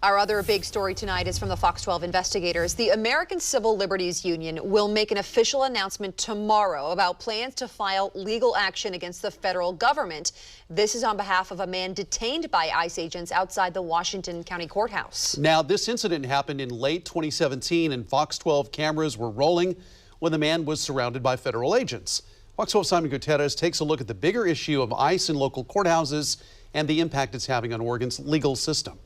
Our other big story tonight is from the Fox 12 investigators. The American Civil Liberties Union will make an official announcement tomorrow about plans to file legal action against the federal government. This is on behalf of a man detained by ICE agents outside the Washington County Courthouse. Now, this incident happened in late 2017, and Fox 12 cameras were rolling when the man was surrounded by federal agents. Fox 12 Simon Gutierrez takes a look at the bigger issue of ICE in local courthouses and the impact it's having on Oregon's legal system.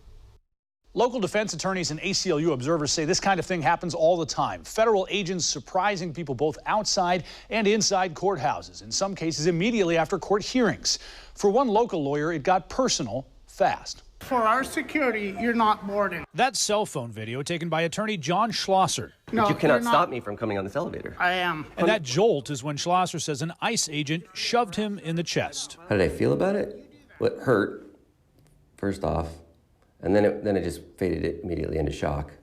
Local defense attorneys and ACLU observers say this kind of thing happens all the time. Federal agents surprising people both outside and inside courthouses, in some cases immediately after court hearings. For one local lawyer, it got personal fast. For our security, you're not boarding. That cell phone video taken by attorney John Schlosser. No, you cannot stop me from coming on this elevator. I am. And that jolt is when Schlosser says an ICE agent shoved him in the chest. How did I feel about it? Well, it hurt, first off. And then it just faded immediately into shock.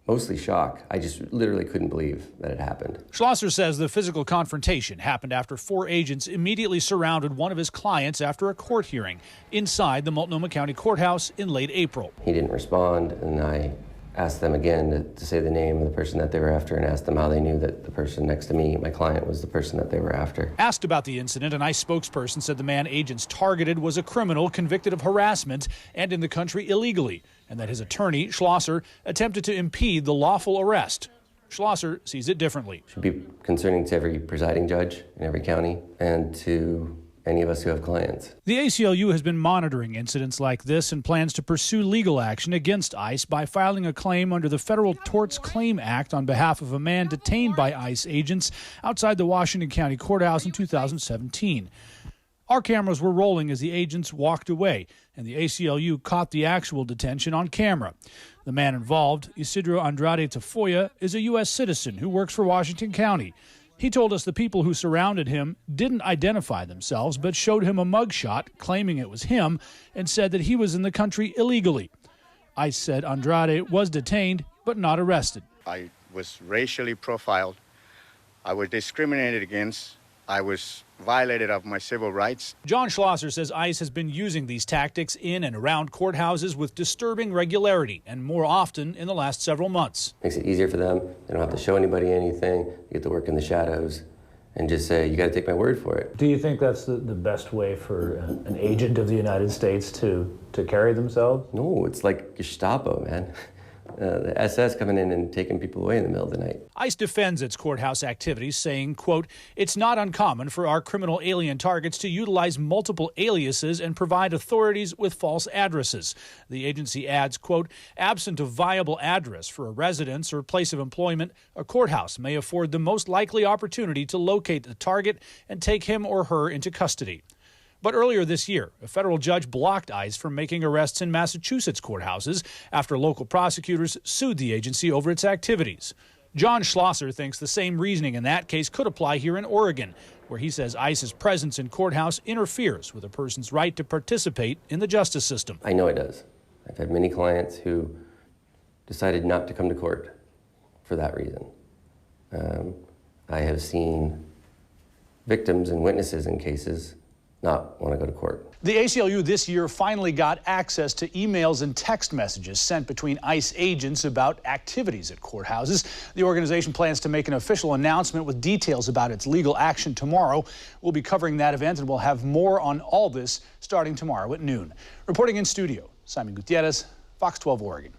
Mostly shock. I just literally couldn't believe that it happened. Schlosser says the physical confrontation happened after 4 agents immediately surrounded one of his clients after a court hearing inside the Multnomah County Courthouse in late April. He didn't respond, and I asked them again to say the name of the person that they were after and asked them how they knew that the person next to me, my client, was the person that they were after. Asked about the incident, an ICE spokesperson said the man agents targeted was a criminal convicted of harassment and in the country illegally, and that his attorney, Schlosser, attempted to impede the lawful arrest. Schlosser sees it differently. Should be concerning to every presiding judge in every county and to any of us who have clients. The ACLU has been monitoring incidents like this and plans to pursue legal action against ICE by filing a claim under the Federal Tort Claims Act on behalf of a man detained by ICE agents outside the Washington County Courthouse in 2017. Our cameras were rolling as the agents walked away, and the ACLU caught the actual detention on camera. The man involved, Isidro Andrade Tafoya, is a U.S. citizen who works for Washington County. He told us the people who surrounded him didn't identify themselves, but showed him a mugshot claiming it was him and said that he was in the country illegally. ICE said Andrade was detained but not arrested. I was racially profiled. I was discriminated against. I was violated of my civil rights. John Schlosser says ICE has been using these tactics in and around courthouses with disturbing regularity and more often in the last several months. Makes it easier for them. They don't have to show anybody anything. They get to work in the shadows and just say, you got to take my word for it. Do you think that's the best way for an agent of the United States to carry themselves? No, it's like Gestapo, man. The SS coming in and taking people away in the middle of the night. ICE defends its courthouse activities, saying, quote, it's not uncommon for our criminal alien targets to utilize multiple aliases and provide authorities with false addresses. The agency adds, quote, absent a viable address for a residence or place of employment, a courthouse may afford the most likely opportunity to locate the target and take him or her into custody. But earlier this year, a federal judge blocked ICE from making arrests in Massachusetts courthouses after local prosecutors sued the agency over its activities. John Schlosser thinks the same reasoning in that case could apply here in Oregon, where he says ICE's presence in courthouse interferes with a person's right to participate in the justice system. I know it does. I've had many clients who decided not to come to court for that reason. I have seen victims and witnesses in cases not want to go to court. The ACLU this year finally got access to emails and text messages sent between ICE agents about activities at courthouses. The organization plans to make an official announcement with details about its legal action tomorrow. We'll be covering that event, and we'll have more on all this starting tomorrow at noon. Reporting in studio, Simon Gutierrez, Fox 12 Oregon.